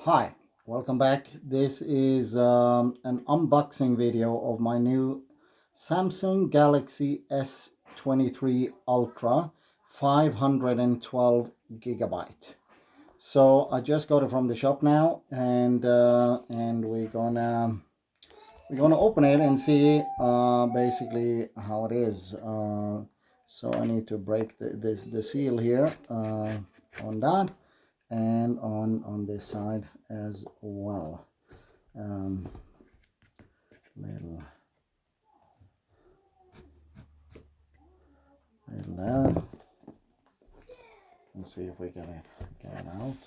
Hi, welcome back. This is an unboxing video of my new Samsung Galaxy S23 Ultra 512 gigabyte. So I just got it from the shop now, and we're gonna open it and see basically how it is. So I need to break the seal here on that, and on this side as well. um, little there. Let's see if we get it out.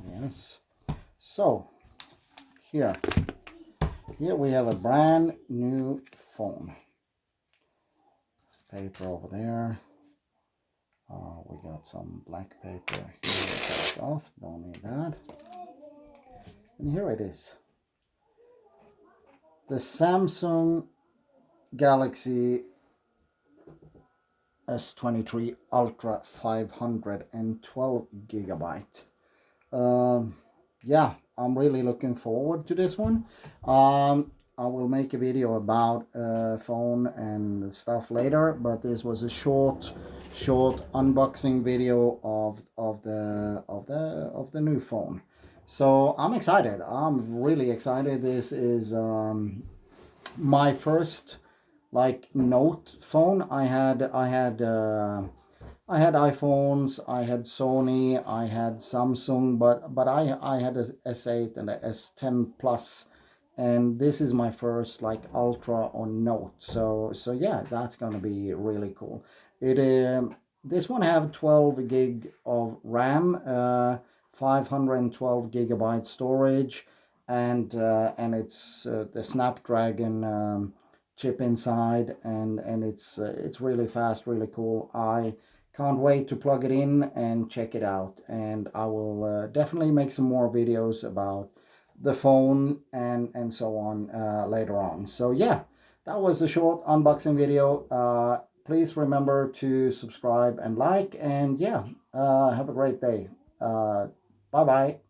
Yes. So here we have a brand new phone. Paper over there. We got some black paper here. Take off. Don't need that. And here it is. The Samsung Galaxy S23 Ultra 512 gigabyte. Yeah, I'm really looking forward to this one. I will make a video about phone and stuff later, but this was a short unboxing video of the new phone. So I'm excited. I'm really excited. This is my first like Note phone. I had iPhones, I had Sony, I had Samsung, but I had a S8 and a S10 Plus, and this is my first like Ultra or Note. So yeah, that's gonna be really cool. This one have 12 gig of RAM, 512 gigabyte storage, and it's the Snapdragon chip inside, and it's really fast, really cool. I can't wait to plug it in and check it out, and I will definitely make some more videos about the phone and so on later on. So yeah, that was a short unboxing video. Please remember to subscribe and like, and yeah, have a great day. Bye bye.